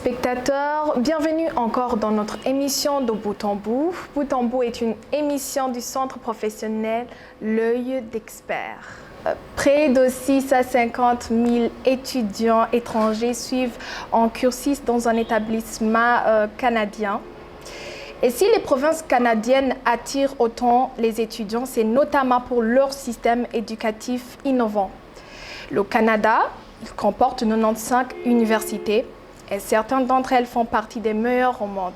téléspectateurs, bienvenue encore dans notre émission de Bout en Bout. Bout en Bout est une émission du centre professionnel L'Œil d'Expert. Près de 6 à 50 000 étudiants étrangers suivent en cursus dans un établissement canadien. Et si les provinces canadiennes attirent autant les étudiants, c'est notamment pour leur système éducatif innovant. Le Canada, il comporte 95 universités et certaines d'entre elles font partie des meilleures au monde.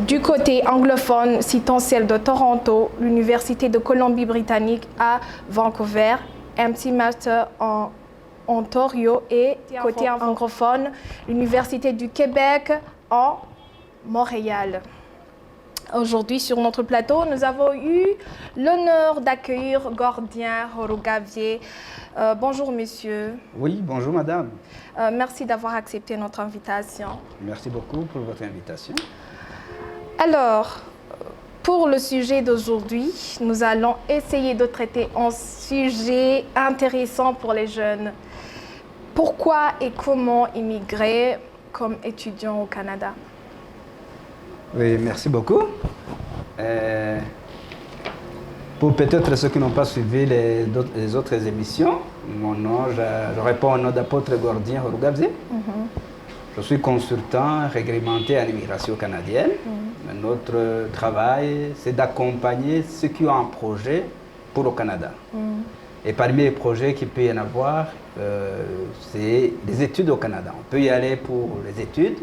Du côté anglophone, citons celle de Toronto, l'Université de Colombie-Britannique à Vancouver, McMaster en Ontario et côté francophone, l'Université du Québec en Montréal. Aujourd'hui, sur notre plateau, nous avons eu l'honneur d'accueillir Gordien Rougavier. Bonjour, monsieur. Oui, bonjour, madame. Merci d'avoir accepté notre invitation. Merci beaucoup pour votre invitation. Alors, pour le sujet d'aujourd'hui, nous allons essayer de traiter un sujet intéressant pour les jeunes. Pourquoi et comment immigrer comme étudiant au Canada? Oui, merci beaucoup. Pour peut-être ceux qui n'ont pas suivi les autres émissions, mon nom, je réponds au nom d'apôtre Gordien Rougavier. Je suis consultant réglementé en immigration canadienne. Notre travail, c'est d'accompagner ceux qui ont un projet pour le Canada. Et parmi les projets qu'il peut y en avoir, c'est des études au Canada. On peut y aller pour les études.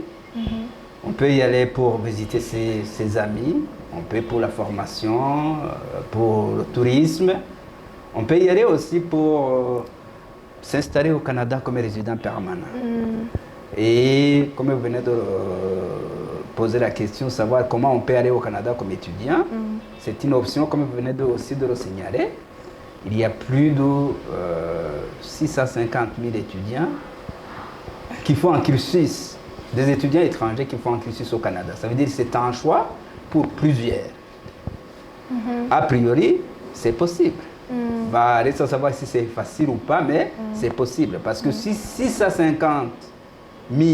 On peut y aller pour visiter ses amis, on peut pour la formation, pour le tourisme. On peut y aller aussi pour s'installer au Canada comme résident permanent. Et comme vous venez de poser la question, savoir comment on peut aller au Canada comme étudiant, c'est une option, comme vous venez aussi de le signaler. Il y a plus de 650 000 étudiants qui font un cursus. Des étudiants étrangers qui font un cursus au Canada. Ça veut dire que c'est un choix pour plusieurs. A priori, c'est possible. Bah, reste à savoir si c'est facile ou pas, mais c'est possible. Parce que si 650 000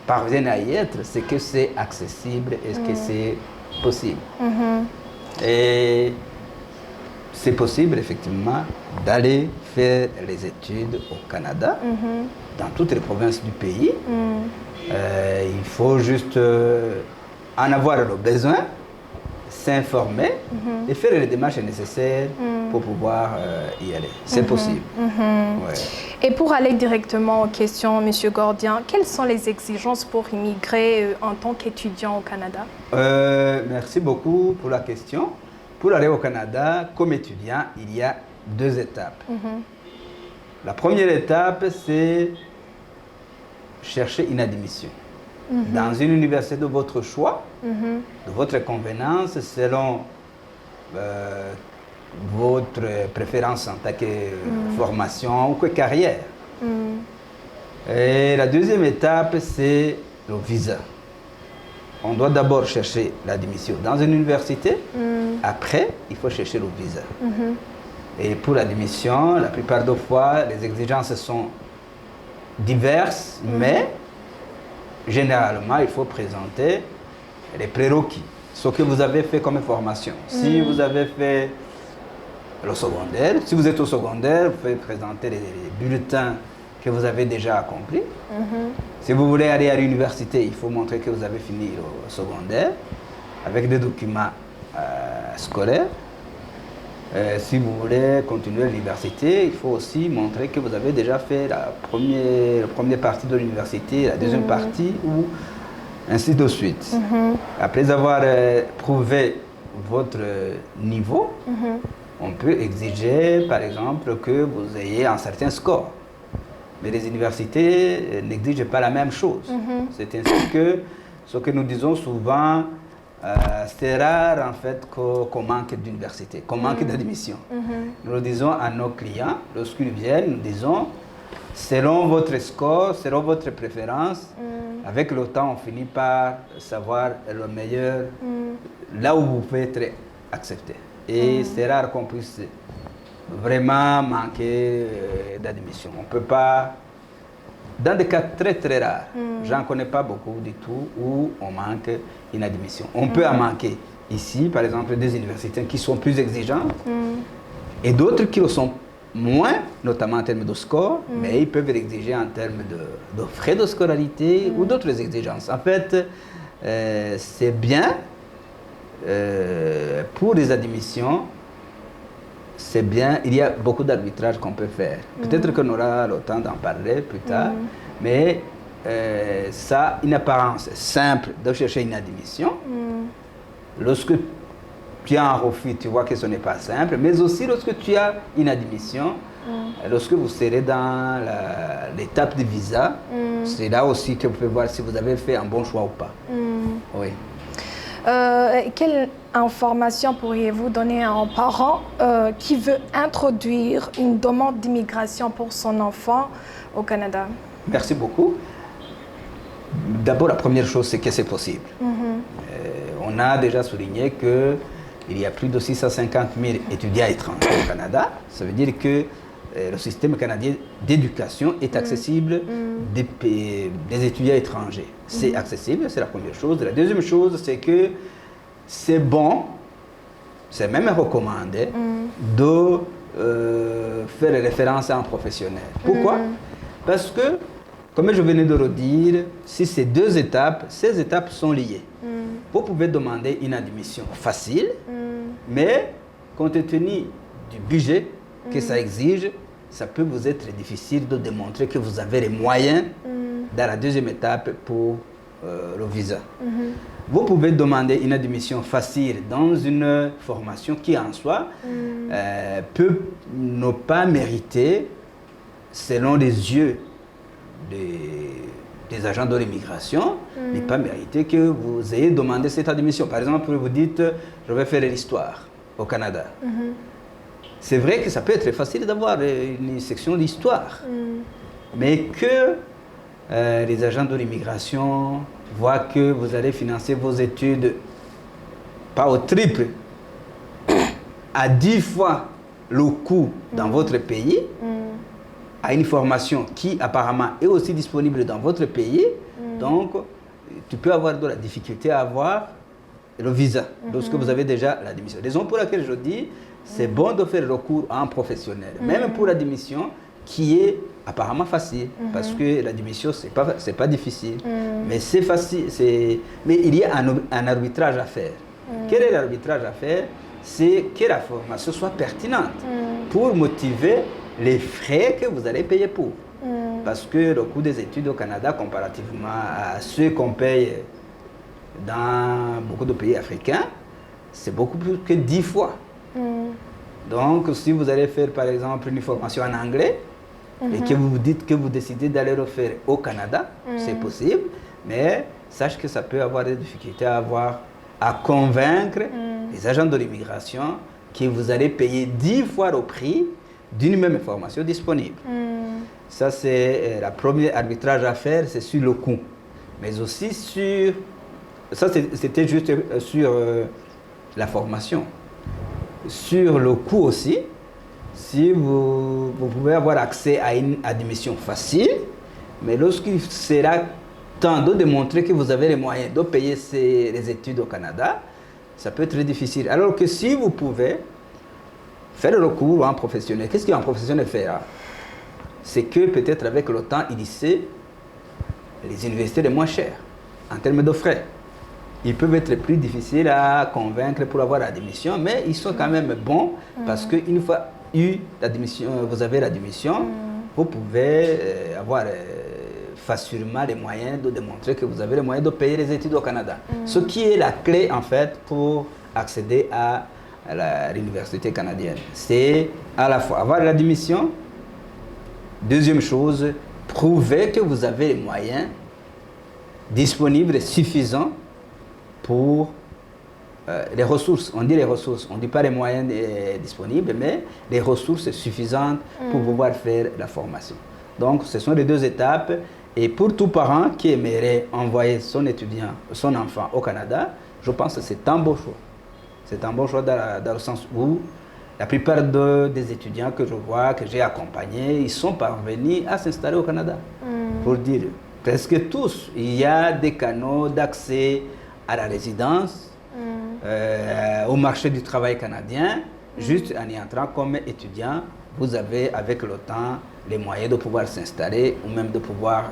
parviennent à y être, c'est que c'est accessible et que c'est possible. Et c'est possible, effectivement, d'aller faire les études au Canada. Dans toutes les provinces du pays. Il faut juste en avoir le besoin, s'informer et faire les démarches nécessaires pour pouvoir y aller. C'est possible. Ouais. Et pour aller directement aux questions, M. Gordien, quelles sont les exigences pour immigrer en tant qu'étudiant au Canada? Merci beaucoup pour la question. Pour aller au Canada, comme étudiant, il y a 2 étapes. La première étape, c'est chercher une admission dans une université de votre choix, de votre convenance, selon votre préférence en tant que formation ou que carrière. Et la deuxième étape, c'est le visa. On doit d'abord chercher l'admission dans une université, après, il faut chercher le visa. Et pour l'admission, la plupart des fois, les exigences sont diverses, mais généralement, il faut présenter les prérequis, ce que vous avez fait comme formation. Si vous avez fait le secondaire, si vous êtes au secondaire, vous pouvez présenter les bulletins que vous avez déjà accomplis. Si vous voulez aller à l'université, il faut montrer que vous avez fini le secondaire avec des documents scolaires. Si vous voulez continuer l'université, il faut aussi montrer que vous avez déjà fait la première partie de l'université, la deuxième partie, ou ainsi de suite. Après avoir prouvé votre niveau, on peut exiger, par exemple, que vous ayez un certain score. Mais les universités n'exigent pas la même chose. C'est ainsi que ce que nous disons souvent, c'est rare en fait qu'on manque d'université, qu'on manque d'admission. Nous le disons à nos clients, lorsqu'ils viennent, nous disons, selon votre score, selon votre préférence, avec le temps, on finit par savoir le meilleur, là où vous pouvez être accepté. Et c'est rare qu'on puisse vraiment manquer d'admission. On ne peut pas dans des cas très très rares, j'en connais pas beaucoup du tout, où on manque une admission. On peut en manquer ici, par exemple, des universités qui sont plus exigeantes et d'autres qui le sont moins, notamment en termes de score, mais ils peuvent l'exiger en termes de frais de scolarité ou d'autres exigences. En fait, c'est bien pour les admissions, c'est bien, il y a beaucoup d'arbitrages qu'on peut faire. Peut-être qu'on aura le temps d'en parler plus tard, mais ça a une apparence simple de chercher une admission. Lorsque tu as un refus, tu vois que ce n'est pas simple, mais aussi lorsque tu as une admission, lorsque vous serez dans l'étape de visa, c'est là aussi que vous pouvez voir si vous avez fait un bon choix ou pas. Oui. Quelle information pourriez-vous donner à un parent qui veut introduire une demande d'immigration pour son enfant au Canada? Merci beaucoup. D'abord, la première chose, c'est que c'est possible. On a déjà souligné qu'il y a plus de 650 000 étudiants étrangers au Canada. Ça veut dire que le système canadien d'éducation est accessible des étudiants étrangers. C'est accessible, c'est la première chose. La deuxième chose, c'est que c'est bon, c'est même recommandé de faire référence à un professionnel. Pourquoi? Parce que, comme je venais de le dire, si ces deux étapes, ces étapes sont liées. Vous pouvez demander une admission facile, mais compte tenu du budget que ça exige, ça peut vous être difficile de démontrer que vous avez les moyens dans la deuxième étape pour le visa. Vous pouvez demander une admission facile dans une formation qui en soi peut ne pas mériter, selon les yeux des agents de l'immigration, ne pas mériter que vous ayez demandé cette admission. Par exemple, vous dites, je vais faire l'histoire au Canada. C'est vrai que ça peut être facile d'avoir une section d'histoire, mais que les agents de l'immigration voient que vous allez financer vos études pas au triple, à 10 fois le coût dans votre pays, à une formation qui apparemment est aussi disponible dans votre pays, donc tu peux avoir de la difficulté à avoir le visa lorsque vous avez déjà l'admission. Raison pour laquelle je dis, c'est bon de faire recours à un professionnel, même pour l'admission qui est apparemment facile, parce que l'admission, c'est pas difficile, mais c'est facile, mais il y a un arbitrage à faire. Quel est l'arbitrage à faire? C'est que la formation soit pertinente pour motiver les frais que vous allez payer pour. Parce que le coût des études au Canada, comparativement à ceux qu'on paye dans beaucoup de pays africains, c'est beaucoup plus que 10 fois. Donc, si vous allez faire, par exemple, une formation en anglais, et que vous vous dites que vous décidez d'aller le faire au Canada, c'est possible, mais sache que ça peut avoir des difficultés à convaincre les agents de l'immigration que vous allez payer 10 fois le prix d'une même formation disponible. Ça, c'est le premier arbitrage à faire, c'est sur le coût. Mais aussi sur... Ça, c'était juste sur la formation. Sur le coût aussi, si vous pouvez avoir accès à une admission facile, mais lorsqu'il sera temps de démontrer que vous avez les moyens de payer les études au Canada, ça peut être très difficile. Alors que si vous pouvez faire le recours à un professionnel, qu'est-ce qu'un professionnel fera? C'est que peut-être avec le temps, il sait les universités les moins chères en termes de frais. Ils peuvent être plus difficiles à convaincre pour avoir l'admission, mais ils sont quand même bons parce qu'une fois vous avez l'admission, vous pouvez avoir facilement les moyens de démontrer que vous avez les moyens de payer les études au Canada. Ce qui est la clé en fait pour accéder à l'université canadienne. C'est à la fois avoir l'admission, deuxième chose, prouver que vous avez les moyens disponibles et suffisants pour les ressources. On dit les ressources, on ne dit pas les moyens disponibles, mais les ressources suffisantes pour pouvoir faire la formation. Donc, ce sont les deux étapes. Et pour tout parent qui aimerait envoyer son étudiant, son enfant au Canada, je pense que c'est un bon choix. C'est un bon choix dans le sens où la plupart des étudiants que je vois, que j'ai accompagnés, ils sont parvenus à s'installer au Canada. pour dire presque tous. Il y a des canaux d'accès à la résidence, au marché du travail canadien. Juste en y entrant comme étudiant, vous avez avec le temps les moyens de pouvoir s'installer ou même de pouvoir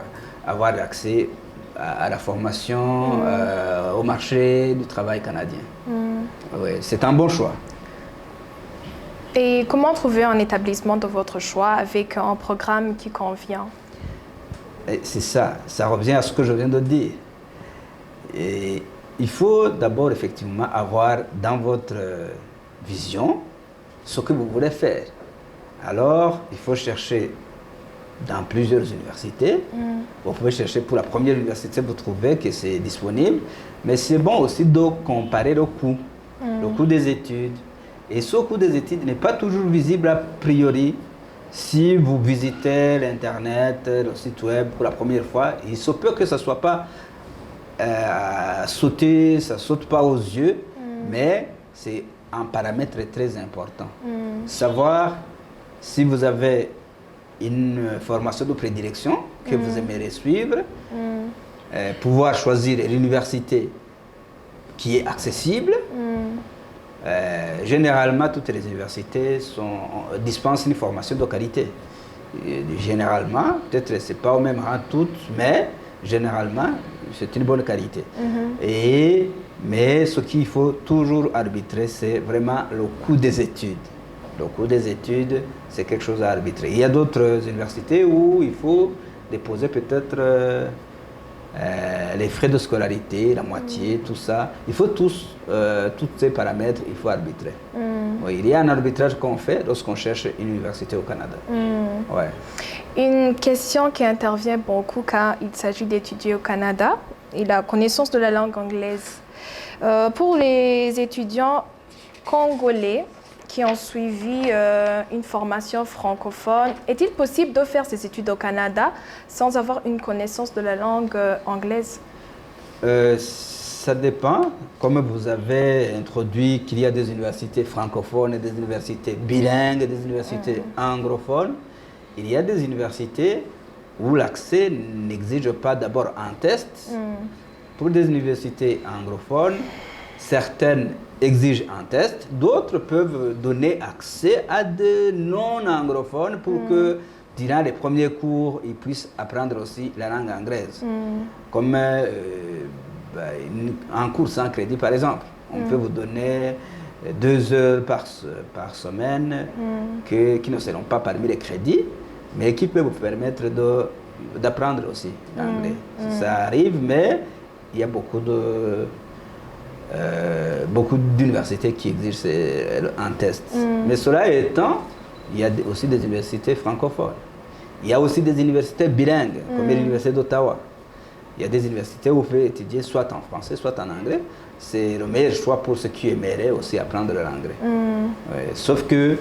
avoir accès à la formation, au marché du travail canadien. Oui, c'est un bon choix. Et comment trouver un établissement de votre choix avec un programme qui convient? C'est ça, ça revient à ce que je viens de dire. Et il faut d'abord effectivement avoir dans votre vision ce que vous voulez faire. Alors, il faut chercher dans plusieurs universités. Vous pouvez chercher pour la première université, vous trouvez que c'est disponible, mais c'est bon aussi de comparer le coût des études. Et ce coût des études n'est pas toujours visible a priori. Si vous visitez l'Internet, le site web pour la première fois, il se peut que ça ne soit pas sauté, ça ne saute pas aux yeux, mais c'est un paramètre très important. Savoir si vous avez une formation de prédilection que vous aimeriez suivre, pouvoir choisir l'université qui est accessible. Généralement, toutes les universités dispensent une formation de qualité. Généralement, peut-être que ce n'est pas au même rang toutes, mais généralement, c'est une bonne qualité. Mais ce qu'il faut toujours arbitrer, c'est vraiment le coût des études. Le coût des études, c'est quelque chose à arbitrer. Il y a d'autres universités où il faut déposer peut-être les frais de scolarité, la moitié, tout ça. Il faut tous ces paramètres, il faut arbitrer. Oui, il y a un arbitrage qu'on fait lorsqu'on cherche une université au Canada. Ouais. Une question qui intervient beaucoup quand il s'agit d'étudier au Canada est la connaissance de la langue anglaise. Pour les étudiants congolais qui ont suivi une formation francophone, est-il possible de faire ces études au Canada sans avoir une connaissance de la langue anglaise? Ça dépend. Comme vous avez introduit qu'il y a des universités francophones et des universités bilingues, des universités anglophones, il y a des universités où l'accès n'exige pas d'abord un test. Pour des universités anglophones, certaines exigent un test, d'autres peuvent donner accès à des non-anglophones pour que, durant les premiers cours, ils puissent apprendre aussi la langue anglaise. Comme un cours sans crédit, par exemple. On peut vous donner 2 heures par semaine qui ne seront pas parmi les crédits, mais qui peuvent vous permettre d'apprendre aussi l'anglais. Ça arrive, mais il y a beaucoup d'universités qui exigent un test. Mais cela étant, il y a aussi des universités francophones. Il y a aussi des universités bilingues, comme l'université d'Ottawa. Il y a des universités où vous pouvez étudier soit en français, soit en anglais. C'est le meilleur choix pour ceux qui aimeraient aussi apprendre l'anglais. Ouais, sauf que,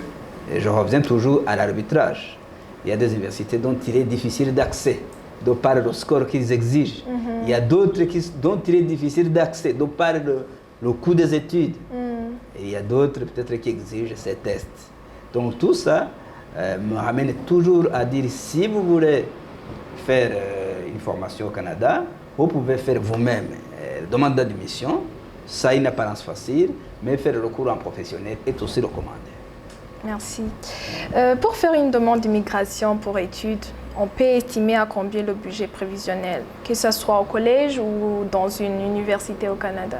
je reviens toujours à l'arbitrage. Il y a des universités dont il est difficile d'accès, de par le score qu'ils exigent. Il y a d'autres dont il est difficile d'accès, de par le coût des études. Et il y a d'autres peut-être qui exigent ces tests. Donc tout ça me ramène toujours à dire, si vous voulez faire une formation au Canada, vous pouvez faire vous-même demande d'admission. Ça a une apparence facile, mais faire le recours en professionnel est aussi recommandé. Merci. Pour faire une demande d'immigration pour études, on peut estimer à combien le budget prévisionnel, que ce soit au collège ou dans une université au Canada?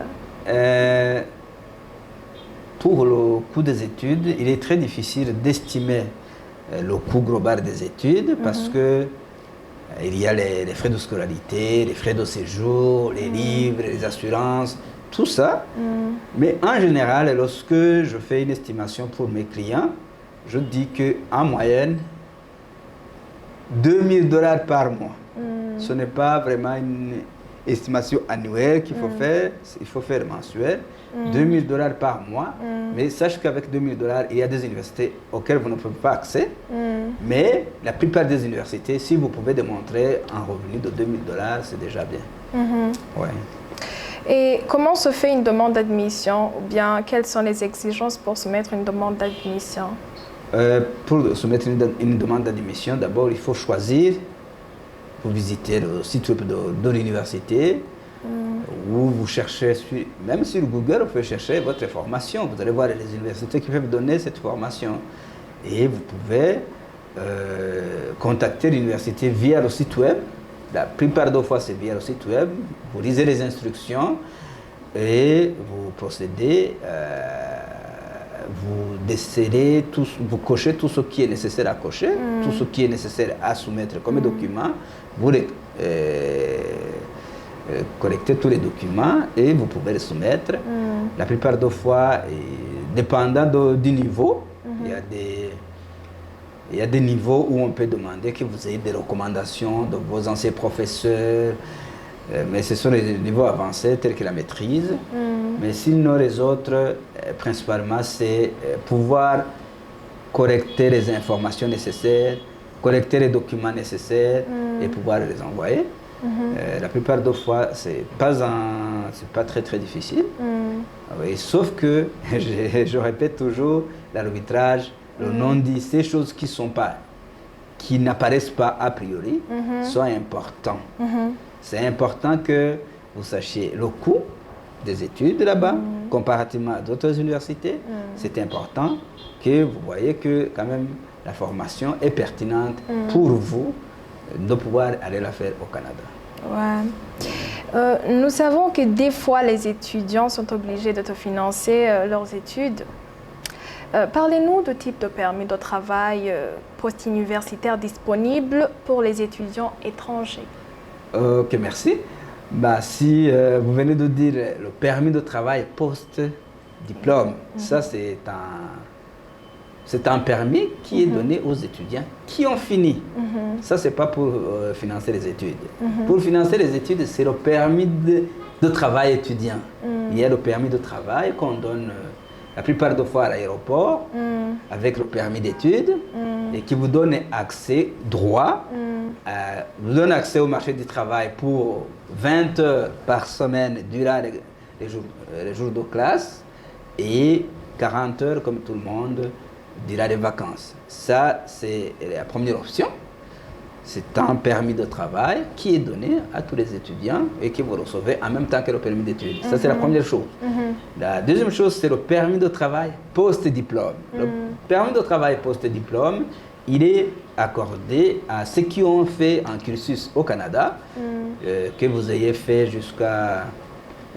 Pour le coût des études, il est très difficile d'estimer le coût global des études parce que il y a les frais de scolarité, les frais de séjour, les livres, les assurances, tout ça. Mais en général, lorsque je fais une estimation pour mes clients, je dis qu'en moyenne, $2000 par mois. Ce n'est pas vraiment une estimation annuelle qu'il faut faire, il faut faire mensuel. $2000 par mois. Mais sache qu'avec $2000, il y a des universités auxquelles vous ne pouvez pas accès. Mais la plupart des universités, si vous pouvez démontrer un revenu de $2000, c'est déjà bien. Ouais. Et comment se fait une demande d'admission, ou bien quelles sont les exigences pour soumettre une demande d'admission? Pour soumettre une demande d'admission, d'abord, il faut choisir vous visitez le site web de l'université, ou vous cherchez, même sur Google, vous pouvez chercher votre formation. Vous allez voir les universités qui peuvent donner cette formation. Et vous pouvez contacter l'université via le site web. La plupart des fois, c'est via le site web. Vous lisez les instructions et vous procédez, vous décelez, vous cochez tout ce qui est nécessaire à cocher, tout ce qui est nécessaire à soumettre comme document. Vous collectez tous les documents et vous pouvez les soumettre. La plupart des fois, dépendant du niveau, il y a des niveaux où on peut demander que vous ayez des recommandations de vos anciens professeurs, mais ce sont les niveaux avancés tels que la maîtrise. Mais sinon, les autres, principalement, c'est pouvoir collecter les informations nécessaires, collecter les documents nécessaires et pouvoir les envoyer. La plupart des fois, c'est pas très très difficile. Oui, sauf que, je répète toujours, l'arbitrage, le non-dit, ces choses qui n'apparaissent pas a priori, sont importants. C'est important que vous sachiez le coût des études là-bas, comparativement à d'autres universités. C'est important que vous voyez que quand même la formation est pertinente pour vous de pouvoir aller la faire au Canada. Ouais. Nous savons que des fois, les étudiants sont obligés d'autofinancer leurs études. Parlez-nous du type de permis de travail post-universitaire disponible pour les étudiants étrangers. Ok, merci. Si vous venez de dire le permis de travail post-diplôme, ça c'est un permis qui est donné aux étudiants qui ont fini. Ça, c'est pas pour financer les études. Pour financer les études, c'est le permis de travail étudiant. Il y a le permis de travail qu'on donne la plupart des fois à l'aéroport avec le permis d'études et qui vous donne accès droit, vous donne accès au marché du travail pour 20 heures par semaine durant les jours de classe et 40 heures comme tout le monde durant les vacances. Ça, c'est la première option. C'est un permis de travail qui est donné à tous les étudiants et que vous recevez en même temps que le permis d'études. Ça, c'est la première chose. La deuxième chose, c'est le permis de travail post-diplôme. Le permis de travail post-diplôme, il est accordé à ceux qui ont fait un cursus au Canada, que vous ayez fait jusqu'à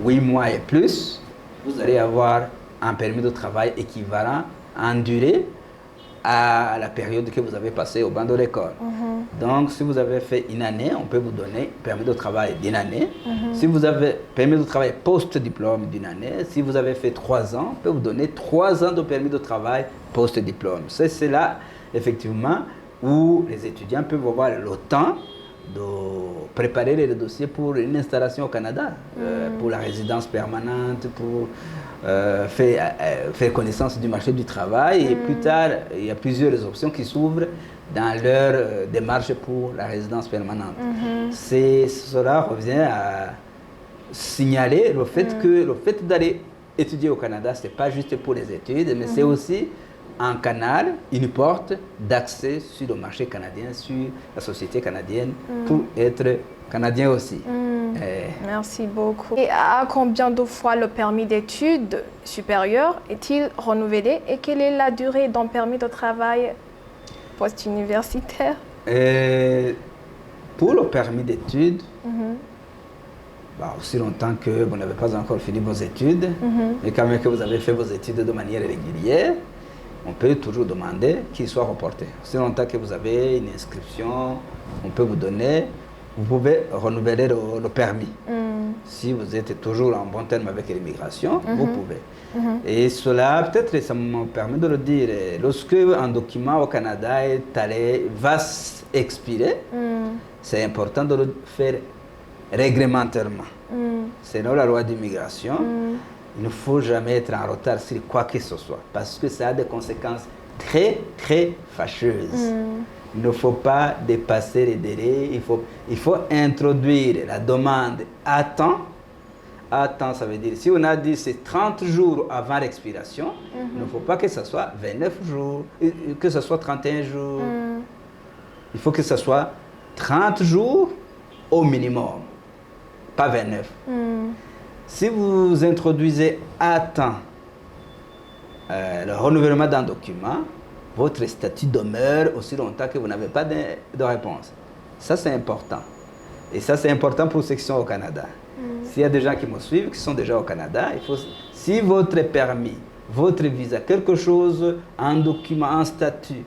8 mois et plus. Vous allez avoir un permis de travail équivalent en durée à la période que vous avez passée au banc de l'école. Donc, si vous avez fait une année, on peut vous donner permis de travail d'une année. Si vous avez permis de travail post-diplôme d'une année, si vous avez fait 3 ans, on peut vous donner 3 ans de permis de travail post-diplôme. C'est là, effectivement, où les étudiants peuvent avoir le temps de préparer les dossiers pour une installation au Canada, pour la résidence permanente, pour faire connaissance du marché du travail. Et plus tard, il y a plusieurs options qui s'ouvrent dans leur démarche pour la résidence permanente. Cela revient à signaler le fait que le fait d'aller étudier au Canada, ce n'est pas juste pour les études, mais c'est aussi un canal, une porte d'accès sur le marché canadien, sur la société canadienne, pour être canadien aussi. Merci beaucoup. Et à combien de fois le permis d'études supérieures est-il renouvelé et quelle est la durée d'un permis de travail post-universitaire? Pour le permis d'études, aussi longtemps que vous n'avez pas encore fini vos études, mais quand même que vous avez fait vos études de manière régulière, on peut toujours demander qu'il soit reporté. Aussi longtemps que vous avez une inscription, on peut vous donner, vous pouvez renouveler le permis. Si vous êtes toujours en bon terme avec l'immigration, vous pouvez. Et cela, peut-être, ça me permet de le dire, lorsque un document au Canada va expirer, c'est important de le faire réglementairement. Selon la loi d'immigration, il ne faut jamais être en retard sur quoi que ce soit, parce que ça a des conséquences très, très fâcheuses. Il ne faut pas dépasser les délais, il faut introduire la demande à temps. À temps, ça veut dire, si on a dit c'est 30 jours avant l'expiration, il ne faut pas que ce soit 29 jours, que ce soit 31 jours. Il faut que ce soit 30 jours au minimum, pas 29. Si vous introduisez à temps le renouvellement d'un document, votre statut demeure aussi longtemps que vous n'avez pas de réponse. Ça, c'est important. Et ça, c'est important pour ceux qui sont au Canada. S'il y a des gens qui me suivent, qui sont déjà au Canada, si votre permis, votre visa, quelque chose, un document, un statut,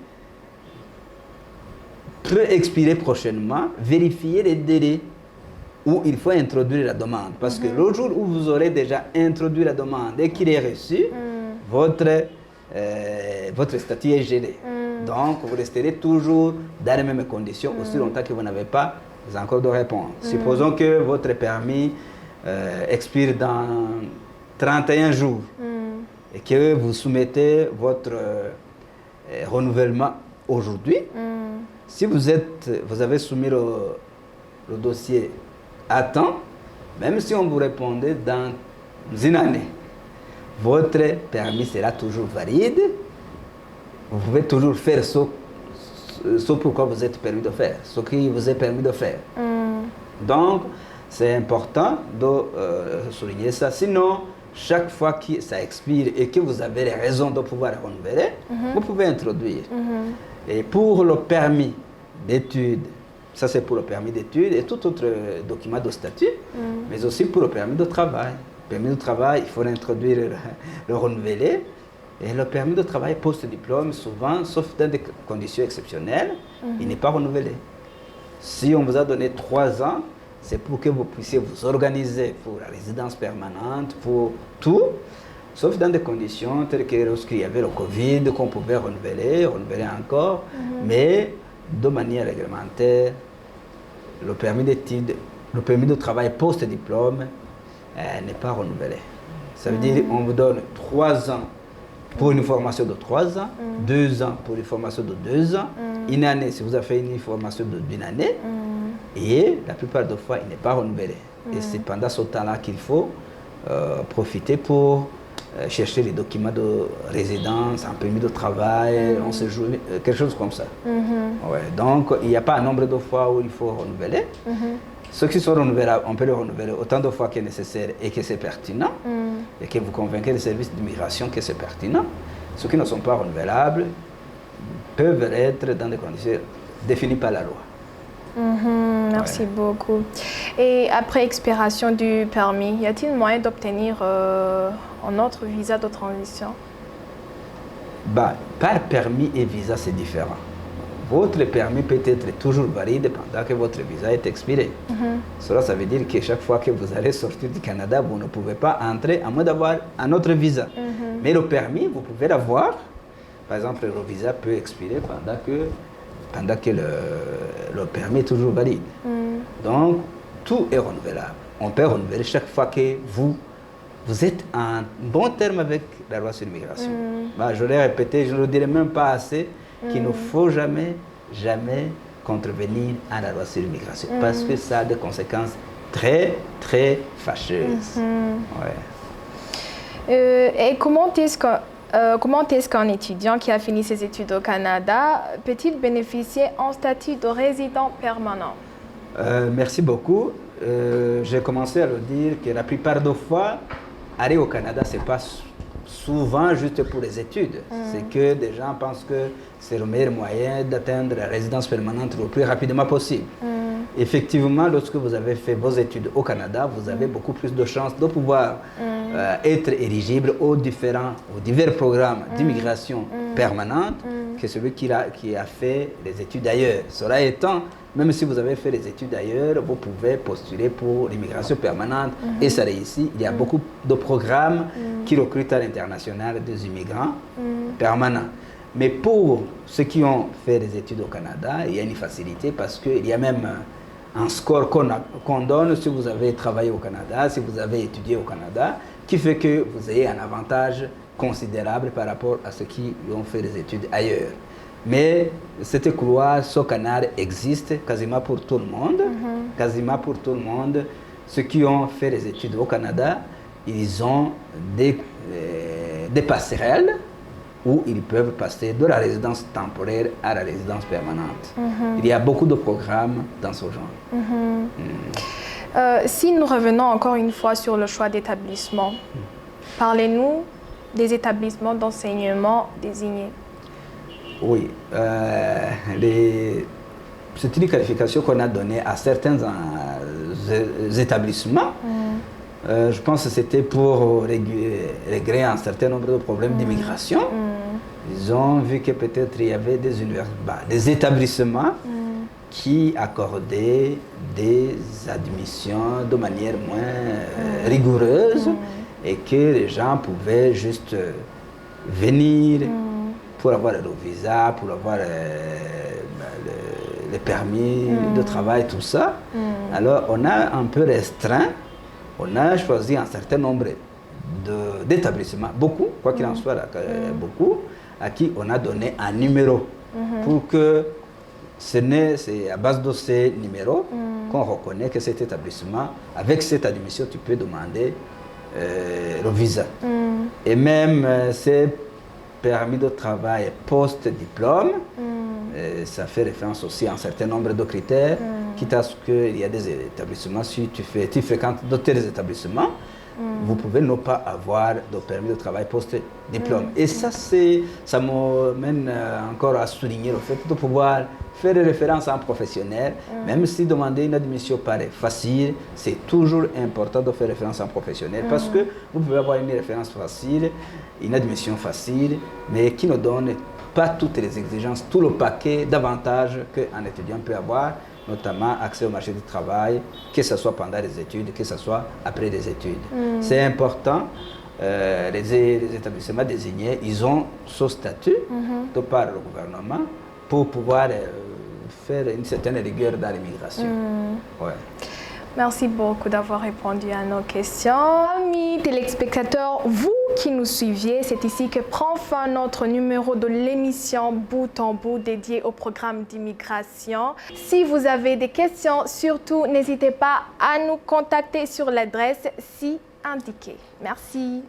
peut expirer prochainement, vérifiez les délais où il faut introduire la demande. Parce que le jour où vous aurez déjà introduit la demande et qu'il est reçu, votre statut est gelé. Donc, vous resterez toujours dans les mêmes conditions aussi longtemps que vous n'avez pas encore de réponse. Supposons que votre permis expire dans 31 jours et que vous soumettez votre renouvellement aujourd'hui. Si vous avez soumis le dossier à temps, même si on vous répondait dans une année, votre permis sera toujours valide. Vous pouvez toujours faire ce pourquoi vous êtes permis de faire, ce qui vous est permis de faire. Donc, c'est important de souligner ça. Sinon, chaque fois que ça expire et que vous avez les raisons de pouvoir renouveler, vous pouvez introduire. Et pour le permis d'études, ça c'est pour le permis d'études et tout autre document de statut, mais aussi pour le permis de travail. Le permis de travail, il faut introduire le renouveler. Et le permis de travail post-diplôme, souvent, sauf dans des conditions exceptionnelles, il n'est pas renouvelé. Si on vous a donné 3 ans, c'est pour que vous puissiez vous organiser pour la résidence permanente, pour tout, sauf dans des conditions telles que lorsqu'il y avait le Covid, qu'on pouvait renouveler encore, mais de manière réglementaire, le permis d'études, le permis de travail post-diplôme n'est pas renouvelé. Ça veut dire qu'on vous donne 3 ans pour une formation de 3 ans, 2 ans pour une formation de 2 ans, une année si vous avez fait une formation d'une année, et la plupart des fois, il n'est pas renouvelé. Et c'est pendant ce temps-là qu'il faut profiter pour chercher les documents de résidence, un permis de travail, un séjour, quelque chose comme ça. Ouais, donc, il n'y a pas un nombre de fois où il faut renouveler. Ceux qui sont renouvelables, on peut les renouveler autant de fois que nécessaire et que c'est pertinent, et que vous convainquez les services d'immigration que c'est pertinent. Ceux qui ne sont pas renouvelables peuvent être dans des conditions définies par la loi. Merci beaucoup. Et après expiration du permis, y a-t-il moyen d'obtenir un autre visa de transition? Par permis et visa, c'est différent. Votre permis peut être toujours valide pendant que votre visa est expiré. Cela, ça veut dire que chaque fois que vous allez sortir du Canada, vous ne pouvez pas entrer à moins d'avoir un autre visa. Mais le permis, vous pouvez l'avoir. Par exemple, le visa peut expirer pendant que le permis est toujours valide. Donc, tout est renouvelable. On peut renouveler chaque fois que vous êtes en bon terme avec la loi sur l'immigration. Je l'ai répété, je ne le dirai même pas assez, qu'il ne faut jamais contrevenir à la loi sur l'immigration, parce que ça a des conséquences très, très fâcheuses. Et comment est-ce qu'un étudiant qui a fini ses études au Canada peut-il bénéficier en statut de résident permanent? Merci beaucoup. J'ai commencé à le dire que la plupart des fois, aller au Canada, ce n'est pas souvent juste pour les études. C'est que des gens pensent que c'est le meilleur moyen d'atteindre la résidence permanente le plus rapidement possible. Effectivement, lorsque vous avez fait vos études au Canada, vous avez beaucoup plus de chances de pouvoir être éligible aux divers programmes d'immigration permanente que celui qui a fait les études ailleurs. Cela étant, même si vous avez fait les études ailleurs, vous pouvez postuler pour l'immigration permanente et ça réussit. Il y a beaucoup de programmes qui recrutent à l'international des immigrants permanents. Mais pour ceux qui ont fait des études au Canada, il y a une facilité parce qu'il y a même un score qu'on donne si vous avez travaillé au Canada, si vous avez étudié au Canada, qui fait que vous ayez un avantage considérable par rapport à ceux qui ont fait des études ailleurs. Mais cette couloir, ce canal existe quasiment pour tout le monde. Quasiment pour tout le monde. Ceux qui ont fait des études au Canada, ils ont des passerelles où ils peuvent passer de la résidence temporaire à la résidence permanente. Il y a beaucoup de programmes dans ce genre. Si nous revenons encore une fois sur le choix d'établissement, parlez-nous des établissements d'enseignement désignés. Oui, c'est une qualification qu'on a donnée à certains établissements. Je pense que c'était pour régler un certain nombre de problèmes d'immigration. Ils ont vu que peut-être il y avait des établissements qui accordaient des admissions de manière moins rigoureuse et que les gens pouvaient juste venir pour avoir le visa, pour avoir le permis de travail, tout ça. Alors on a un peu restreint, on a choisi un certain nombre d'établissements, beaucoup, quoi qu'il en soit, beaucoup, à qui on a donné un numéro pour que c'est à base de ces numéros qu'on reconnaît que cet établissement, avec cette admission, tu peux demander le visa. Et même ces permis de travail post-diplôme, ça fait référence aussi à un certain nombre de critères, quitte à ce qu'il y a des établissements, si tu fréquentes d'autres établissements, vous pouvez ne pas avoir de permis de travail post-diplôme. Et ça m'amène encore à souligner le fait de pouvoir faire référence à un professionnel, même si demander une admission paraît facile, c'est toujours important de faire référence à un professionnel parce que vous pouvez avoir une référence facile, une admission facile, mais qui ne donne pas toutes les exigences, tout le paquet d'avantages qu'un étudiant peut avoir, notamment accès au marché du travail, que ce soit pendant les études, que ce soit après les études. C'est important. Les établissements désignés, ils ont ce statut de par le gouvernement pour pouvoir faire une certaine rigueur dans l'immigration. Ouais. Merci beaucoup d'avoir répondu à nos questions. Amis téléspectateurs, vous qui nous suiviez, c'est ici que prend fin notre numéro de l'émission Bout en Bout dédié au programme d'immigration. Si vous avez des questions, surtout n'hésitez pas à nous contacter sur l'adresse ci indiquée. Merci.